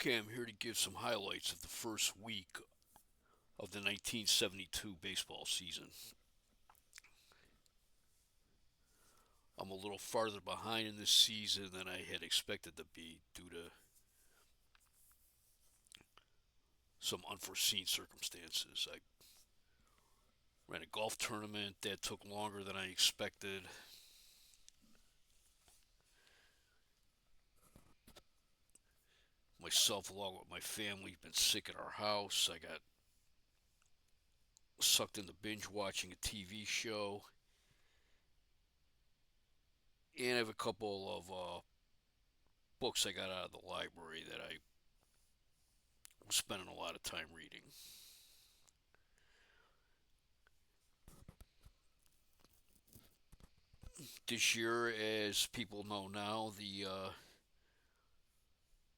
Okay, I'm here to give some highlights of the first week of the 1972 baseball season. I'm a little farther behind in this season than I had expected to be due to some unforeseen circumstances. I ran a golf tournament that took longer than I expected. Myself, along with my family, have been sick at our house. I got sucked into binge watching a TV show. And I have a couple of books I got out of the library that I was spending a lot of time reading. This year, as people know now, the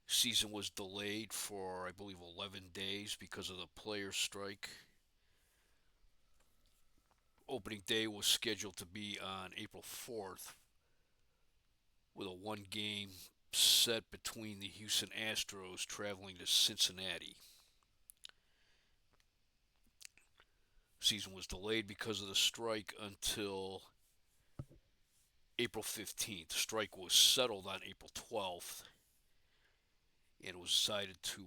season was delayed for, I believe, 11 days because of the players' strike. Opening day was scheduled to be on April 4th with a one game set between the Houston Astros traveling to Cincinnati. Season was delayed because of the strike until April 15th. The strike was settled on April 12th, and it was decided to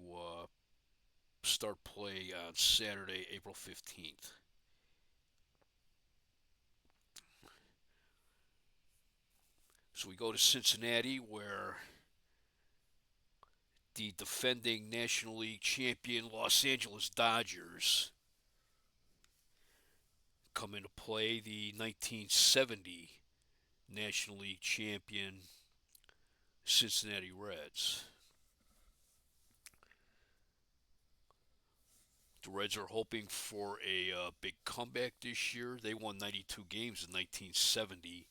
start play on Saturday, April 15th. So we go to Cincinnati, where the defending National League champion Los Angeles Dodgers come into play, the 1970 National League champion Cincinnati Reds. The Reds are hoping for a big comeback this year. They won 92 games in 1970,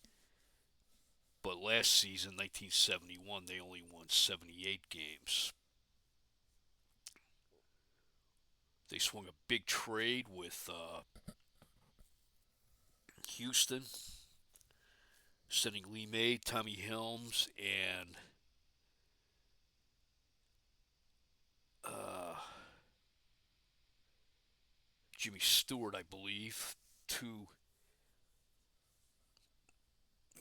but last season, 1971, they only won 78 games. They swung a big trade with Houston, sending Lee May, Tommy Helms, and uh, Jimmy Stewart, I believe, to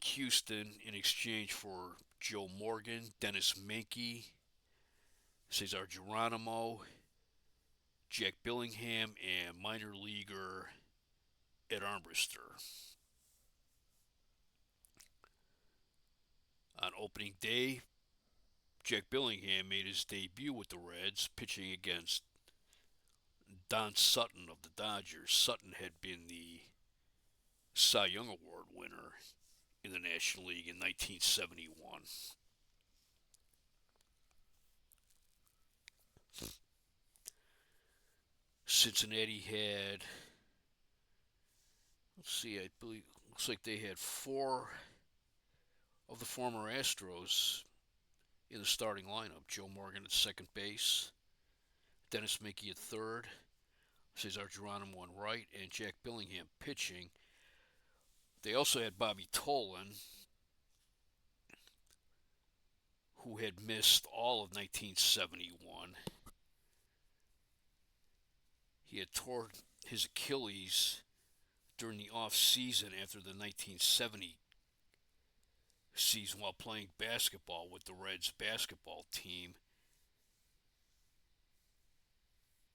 Houston in exchange for Joe Morgan, Dennis Menke, Cesar Geronimo, Jack Billingham, and minor leaguer Ed Armbruster. On opening day, Jack Billingham made his debut with the Reds, pitching against Don Sutton of the Dodgers. Sutton had been the Cy Young Award winner in the National League in 1971. Cincinnati had, let's see, I believe, looks like they had four of the former Astros in the starting lineup. Joe Morgan at second base, Dennis Mickey at third, Cesar Geronimo on right, and Jack Billingham pitching. They also had Bobby Tolan, who had missed all of 1971. He had torn his Achilles during the off season after the 1970 season while playing basketball with the Reds basketball team.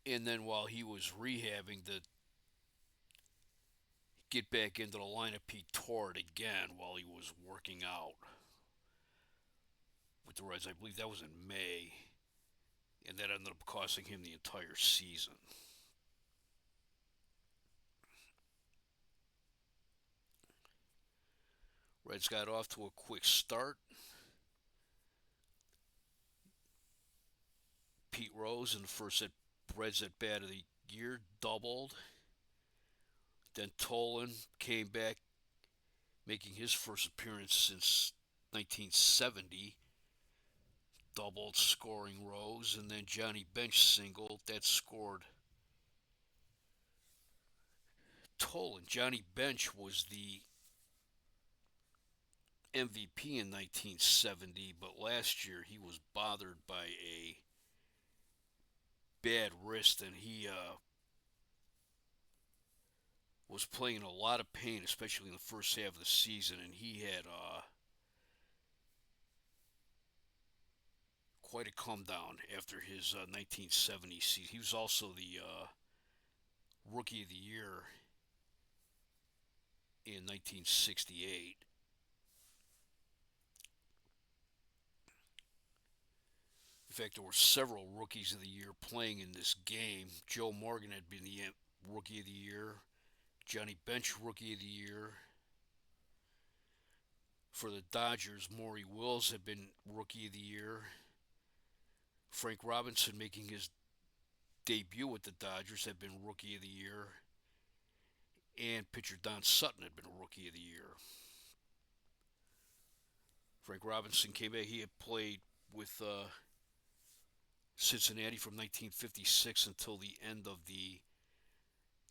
And then while he was rehabbing to get back into the lineup, he tore it again while he was working out with the Reds. I believe that was in May, and that ended up costing him the entire season. Reds got off to a quick start. Pete Rose in the first Reds at bat of the year doubled. Then Tolan came back, making his first appearance since 1970. Doubled, scoring Rose, and then Johnny Bench singled that scored Tolan. Johnny Bench was the MVP in 1970, but last year he was bothered by a bad wrist, and he was playing in a lot of pain, especially in the first half of the season. And he had quite a come down after his 1970 season. He was also the Rookie of the Year in 1968. In fact, there were several Rookies of the Year playing in this game. Joe Morgan had been the Rookie of the Year. Johnny Bench, Rookie of the Year. For the Dodgers, Maury Wills had been Rookie of the Year. Frank Robinson, making his debut with the Dodgers, had been Rookie of the Year. And pitcher Don Sutton had been Rookie of the Year. Frank Robinson came back. He had played with Cincinnati from 1956 until the end of the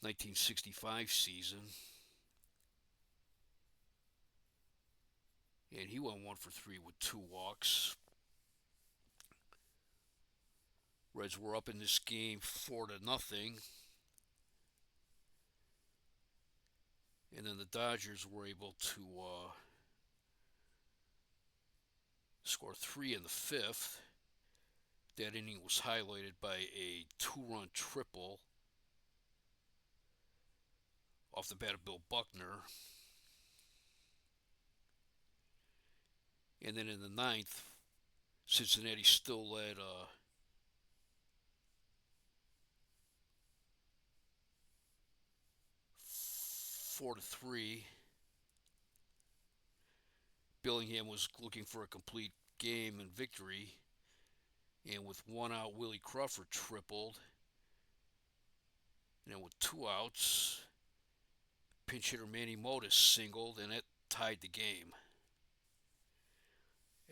1965 season. And he went 1 for 3 with 2 walks. Reds were up in this game 4-0. And then the Dodgers were able to score 3 in the fifth. That inning was highlighted by a 2-run triple off the bat of Bill Buckner. And then in the ninth, Cincinnati still led 4-3. Billingham was looking for a complete game and victory. And with 1 out, Willie Crawford tripled. And then with 2 outs, pinch hitter Manny Motis singled, and that tied the game.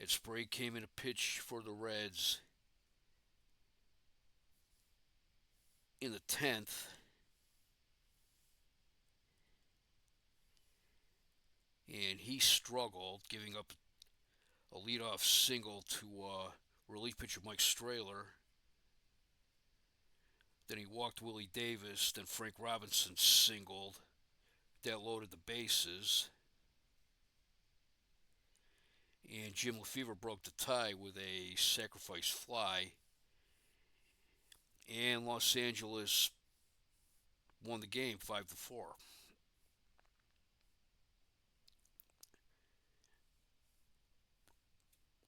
Ed Sprague came in to pitch for the Reds in the 10th. And he struggled, giving up a leadoff single to relief pitcher Mike Strahler. Then he walked Willie Davis. Then Frank Robinson singled. That loaded the bases. And Jim Lefevre broke the tie with a sacrifice fly. And Los Angeles won the game 5-4.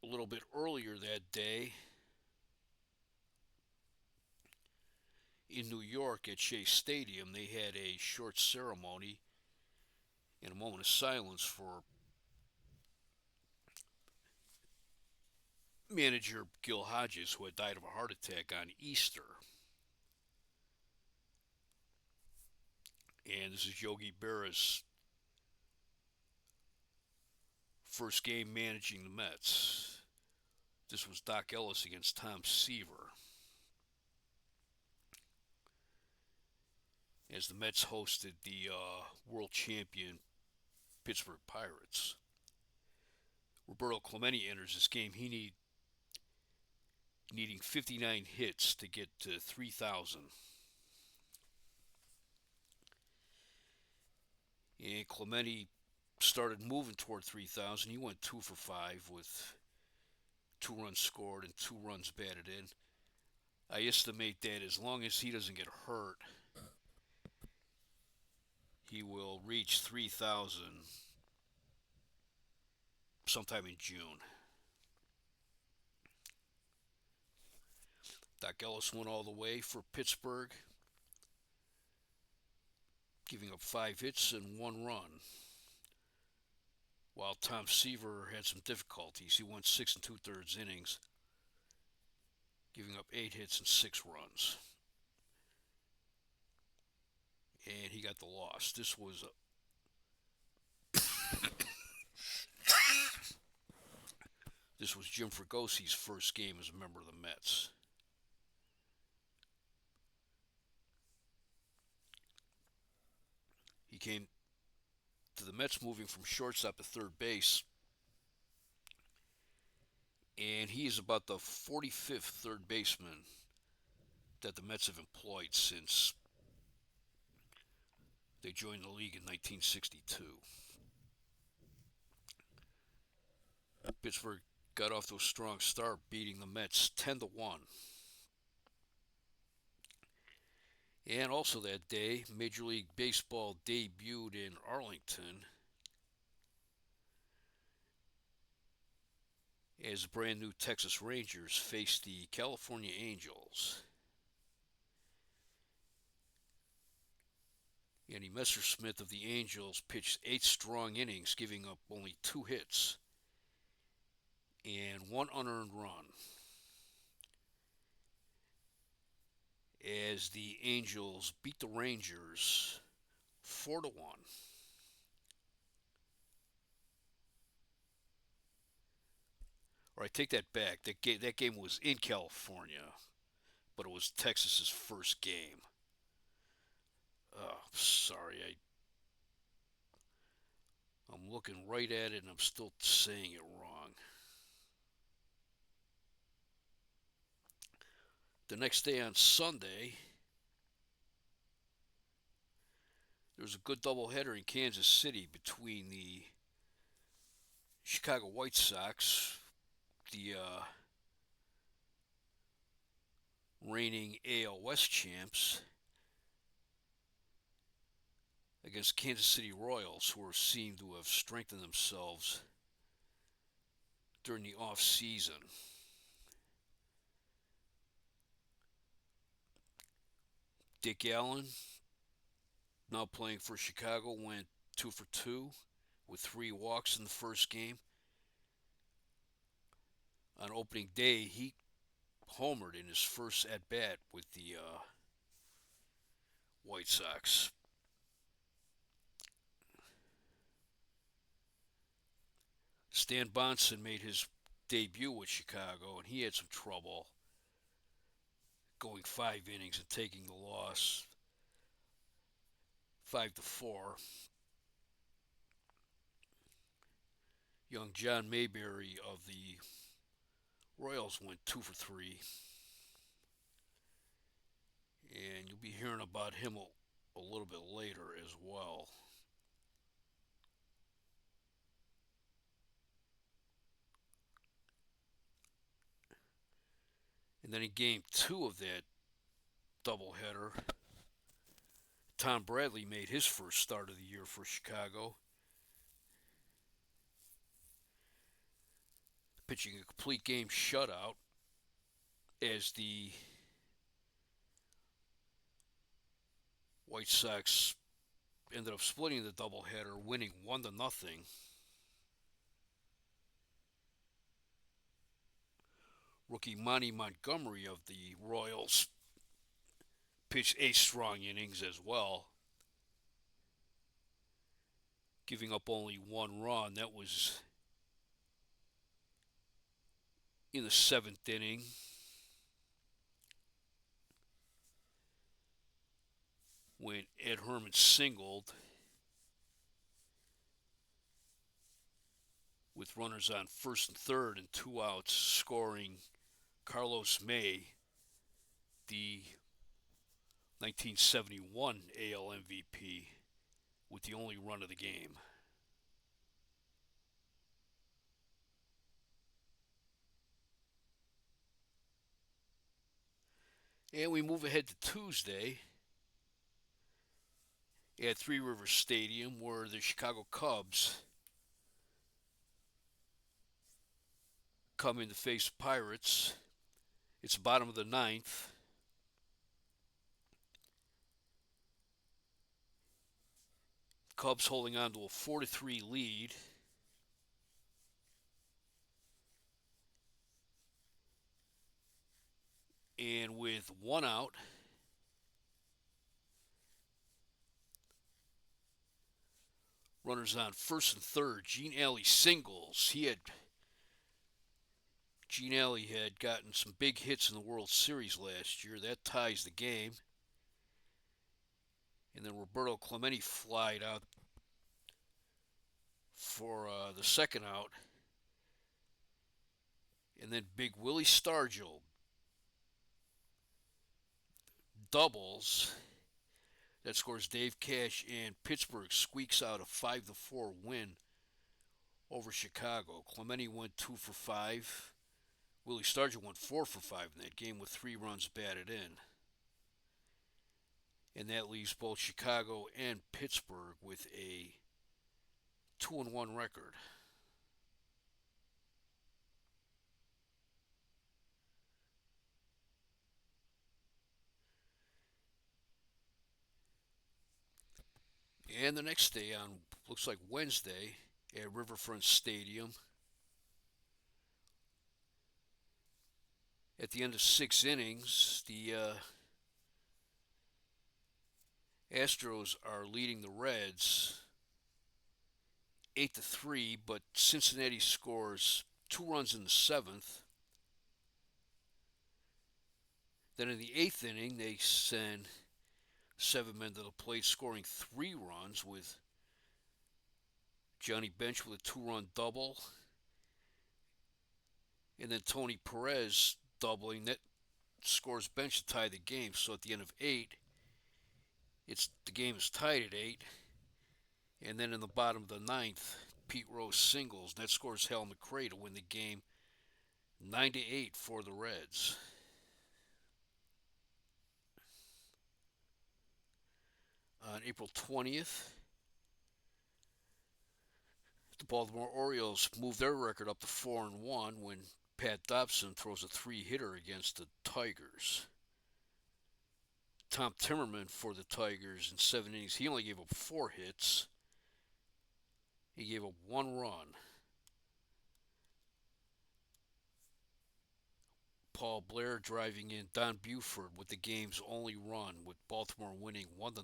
A little bit earlier that day, in New York at Shea Stadium, they had a short ceremony and a moment of silence for manager Gil Hodges, who had died of a heart attack on Easter. And this is Yogi Berra's first game managing the Mets. This was Doc Ellis against Tom Seaver, as the Mets hosted the world champion Pittsburgh Pirates. Roberto Clemente enters this game. He needing 59 hits to get to 3,000. And Clemente started moving toward 3,000. He went 2 for 5 with 2 runs scored and 2 runs batted in. I estimate that as long as he doesn't get hurt, he will reach 3,000 sometime in June. Doc Ellis went all the way for Pittsburgh, giving up 5 hits and 1 run, while Tom Seaver had some difficulties. He went 6 2/3 innings, giving up 8 hits and 6 runs. And he got the loss. This was Jim Fragosi's first game as a member of the Mets. He came to the Mets moving from shortstop to third base, and he is about the 45th third baseman that the Mets have employed since they joined the league in 1962. Pittsburgh got off to a strong start, beating the Mets 10-1. And also that day, Major League Baseball debuted in Arlington as brand new Texas Rangers faced the California Angels. Andy Messersmith of the Angels pitched 8 strong innings, giving up only 2 hits and 1 unearned run, as the Angels beat the Rangers 4-1. Or I take that back. That game was in California, but it was Texas's first game. Oh, sorry, I'm looking right at it and I'm still saying it wrong. The next day on Sunday, there was a good doubleheader in Kansas City between the Chicago White Sox, the reigning AL West champs, against Kansas City Royals, who seem to have strengthened themselves during the off season. Dick Allen, now playing for Chicago, went 2 for 2 with 3 walks in the first game. On opening day, he homered in his first at bat with the White Sox. Stan Bonson made his debut with Chicago, and he had some trouble going 5 innings and taking the loss 5-4. Young John Mayberry of the Royals went 2 for 3. And you'll be hearing about him a little bit later as well. And then in game 2 of that doubleheader, Tom Bradley made his first start of the year for Chicago, pitching a complete game shutout as the White Sox ended up splitting the doubleheader, winning 1-0. Rookie Monty Montgomery of the Royals pitched 8 strong innings as well, giving up only 1 run. That was in the 7th inning. When Ed Herman singled with runners on first and third and 2 outs, scoring Carlos May, the 1971 AL MVP, with the only run of the game. And we move ahead to Tuesday at Three Rivers Stadium, where the Chicago Cubs come in to face Pirates. It's the bottom of the 9th. Cubs holding on to a 4-3 lead. And with 1 out, runners on first and third, Gene Alley singles. Gene Alley had gotten some big hits in the World Series last year. That ties the game. And then Roberto Clemente flied out for the second out. And then Big Willie Stargell doubles, that scores Dave Cash, and Pittsburgh squeaks out a 5-4 win over Chicago. Clemente went 2 for 5. Willie Stargent went 4 for 5 in that game with 3 runs batted in. And that leaves both Chicago and Pittsburgh with a 2-1 record. And the next day, on looks like Wednesday, at Riverfront Stadium, at the end of 6 innings, the Astros are leading the Reds 8-3, but Cincinnati scores 2 runs in the 7th. Then in the 8th inning, they send 7 men to the plate, scoring 3 runs with Johnny Bench with a 2-run double, and then Tony Perez doubling. That scores Bench to tie the game. So at the end of 8, the game is tied at 8. And then in the bottom of the 9th, Pete Rose singles. That scores Hal McRae to win the game 9-8 for the Reds. On April 20th, the Baltimore Orioles moved their record up to 4-1 when Pat Dobson throws a 3-hitter against the Tigers. Tom Timmerman for the Tigers in 7 innings. He only gave up 4 hits. He gave up 1 run. Paul Blair driving in Don Buford with the game's only run, with Baltimore winning 1-0.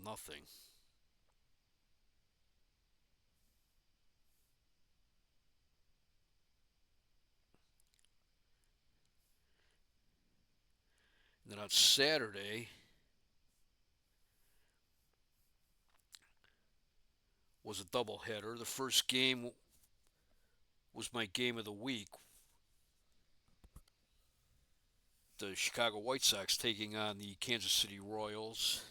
And then on Saturday was a doubleheader. The first game was my game of the week. The Chicago White Sox taking on the Kansas City Royals.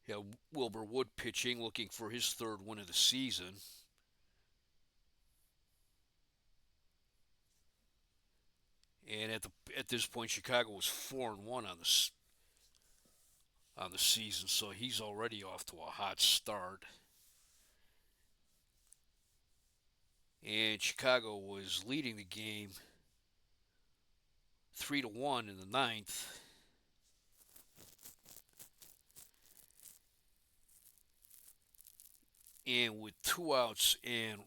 Yeah, Wilbur Wood pitching, looking for his 3rd win of the season. And at this point, Chicago was 4-1 on the season, so he's already off to a hot start. And Chicago was leading the game 3-1 in the 9th. And with 2 outs and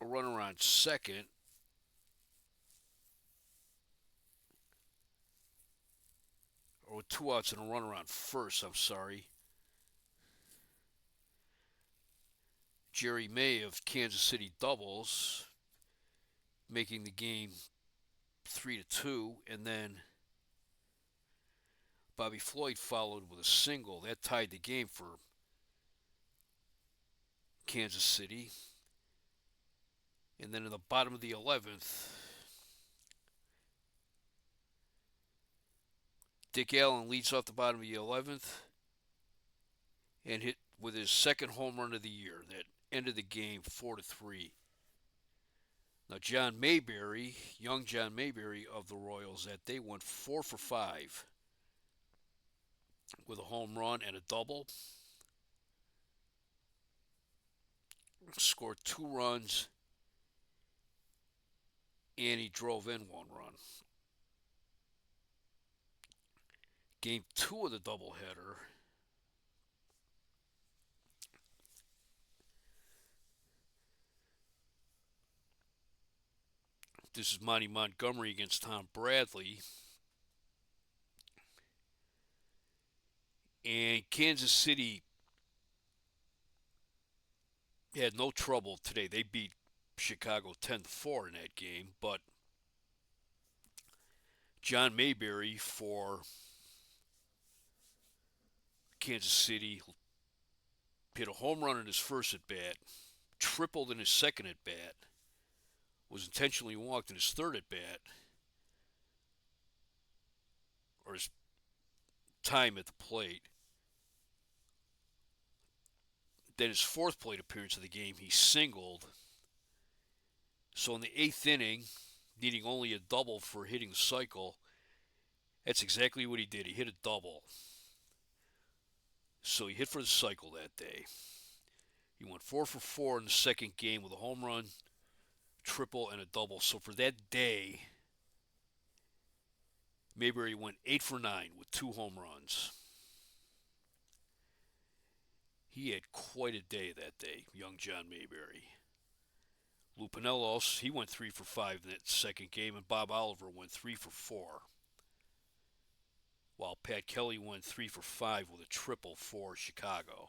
a runner on second, or with 2 outs and a runner on first, I'm sorry, Jerry May of Kansas City doubles, making the game 3-2, and then Bobby Floyd followed with a single. That tied the game for Kansas City. And then in the bottom of the 11th, Dick Allen leads off the bottom of the 11th and hit with his 2nd home run of the year. That ended the game 4-3. Now John Mayberry, young John Mayberry of the Royals, that day went 4 for 5 with a home run and a double. Scored 2 runs, and he drove in 1 run. Game 2 of the doubleheader, this is Monty Montgomery against Tom Bradley. And Kansas City had no trouble today. They beat Chicago 10-4 in that game, but John Mayberry for Kansas City hit a home run in his first at bat, tripled in his second at bat, was intentionally walked in his third at bat, or his time at the plate. Then his fourth plate appearance of the game, he singled. So in the eighth inning, needing only a double for hitting the cycle, that's exactly what he did. He hit a double. So he hit for the cycle that day. He went 4 for 4 in the second game with a home run, triple, and a double. So for that day, Mayberry went 8 for 9 with 2 home runs. He had quite a day that day, young John Mayberry. Lou Piniella, he went 3 for 5 in that second game, and Bob Oliver went 3 for 4. While Pat Kelly went 3 for 5 with a triple for Chicago.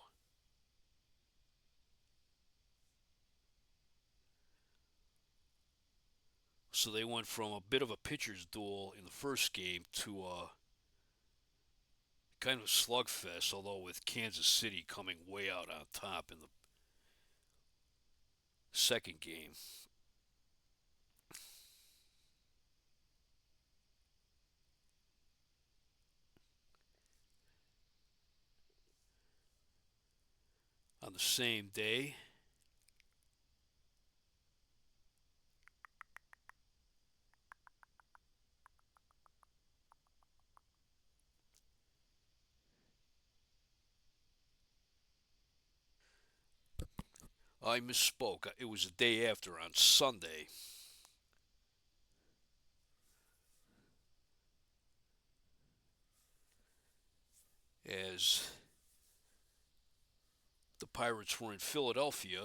So they went from a bit of a pitcher's duel in the first game to a kind of slugfest, although with Kansas City coming way out on top in the second game. On the same day, I misspoke. It was the day after, on Sunday. As the Pirates were in Philadelphia,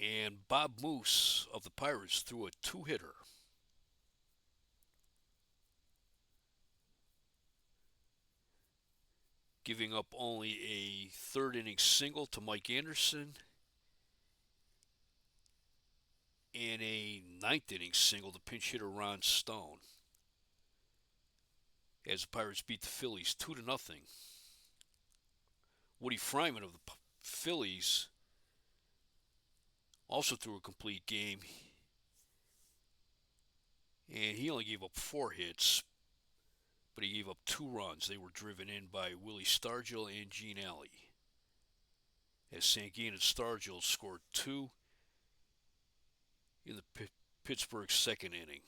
and Bob Moose of the Pirates threw a two-hitter. Giving up only a third inning single to Mike Anderson and a ninth inning single to pinch hitter Ron Stone. As the Pirates beat the Phillies 2-0. Woody Fryman of the Phillies also threw a complete game, and he only gave up 4 hits, but he gave up 2 runs. They were driven in by Willie Stargell and Gene Alley. As Sanguine and Stargell scored 2 in the Pittsburgh second inning.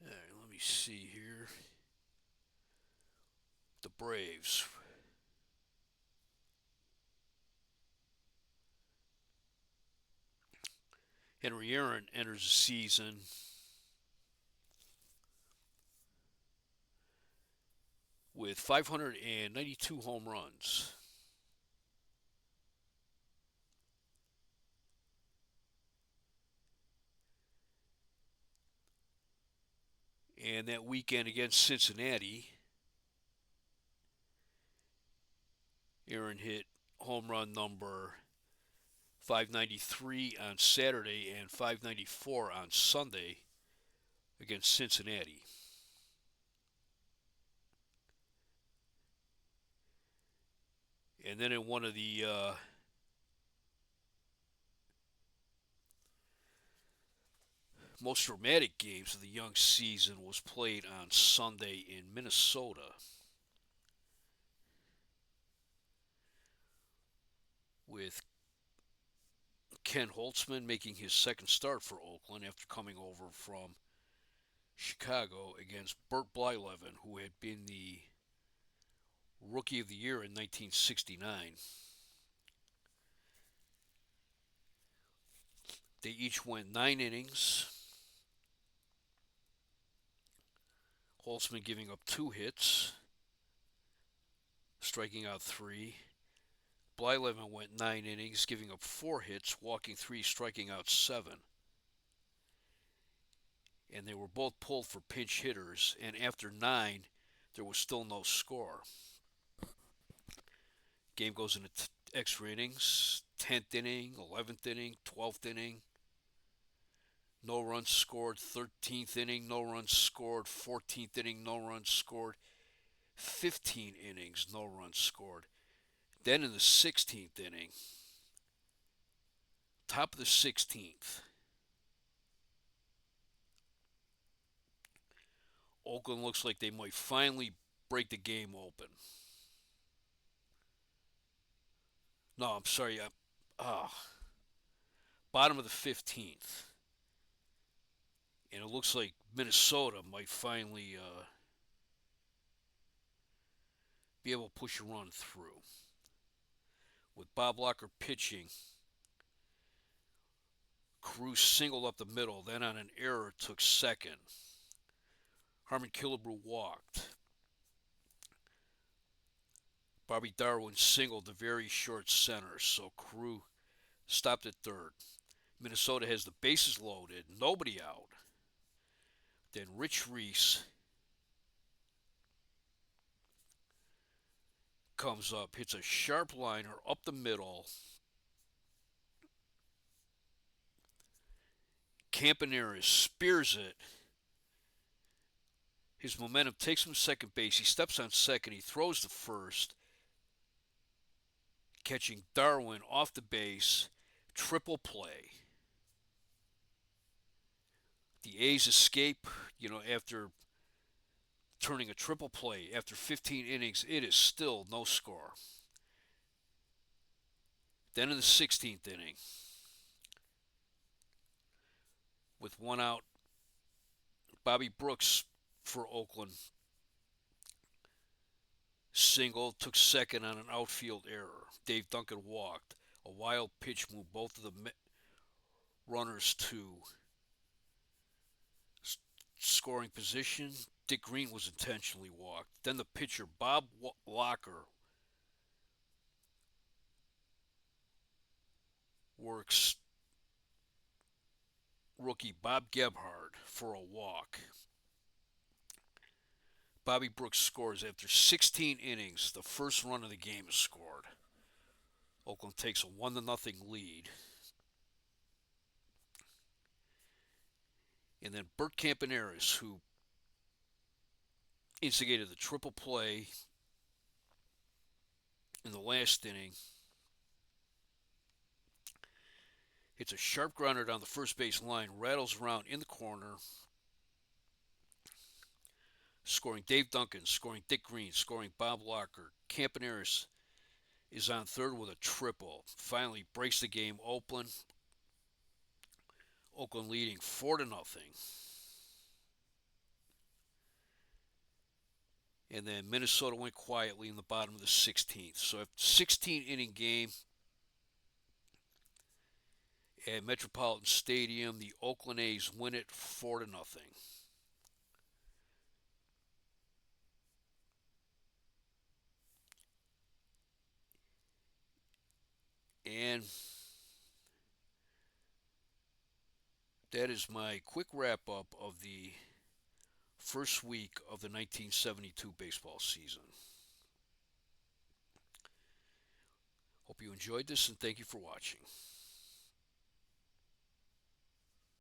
All right, let me see here. The Braves. Henry Aaron enters the season with 592 home runs. And that weekend against Cincinnati, Aaron hit home run number 593 on Saturday and 594 on Sunday against Cincinnati. And then in one of the most dramatic games of the young season was played on Sunday in Minnesota, with Ken Holtzman making his second start for Oakland after coming over from Chicago against Bert Blyleven, who had been the Rookie of the Year in 1969. They each went 9 innings. Holtzman giving up 2 hits, striking out 3. Blyleven went 9 innings, giving up 4 hits, walking 3, striking out 7. And they were both pulled for pinch hitters. And after 9, there was still no score. Game goes into extra innings, 10th inning, 11th inning, 12th inning. No runs scored. 13th inning, no runs scored. 14th inning, no runs scored. 15 innings, no runs scored. Then in the 16th inning, top of the 16th, Oakland looks like they might finally break the game open. No, I'm sorry. Bottom of the 15th. And it looks like Minnesota might finally be able to push a run through. With Bob Locker pitching, Cruz singled up the middle, then on an error took second. Harmon Killebrew walked. Bobby Darwin singled to very short center, so Cruz stopped at third. Minnesota has the bases loaded, nobody out. Then Rich Reese comes up, hits a sharp liner up the middle. Campaneris spears it. His momentum takes him to second base. He steps on second. He throws to first, catching Darwin off the base. Triple play. The A's escape, after turning a triple play after 15 innings. It is still no score. Then in the 16th inning, with one out, Bobby Brooks for Oakland single, took second on an outfield error. Dave Duncan walked. A wild pitch moved both of the runners to scoring position. Dick Green was intentionally walked. Then the pitcher, Bob Locker, works rookie Bob Gebhard for a walk. Bobby Brooks scores after 16 innings. The first run of the game is scored. Oakland takes a 1-0 lead. And then Bert Campaneris, who instigated the triple play in the last inning, hits a sharp grounder down the first base line, rattles around in the corner, scoring Dave Duncan, scoring Dick Green, scoring Bob Locker. Campaneris is on third with a triple. Finally breaks the game open. Oakland leading 4-0. And then Minnesota went quietly in the bottom of the 16th. So a 16-inning game at Metropolitan Stadium. The Oakland A's win it 4-0. And that is my quick wrap-up of the first week of the 1972 baseball season. Hope you enjoyed this, and thank you for watching.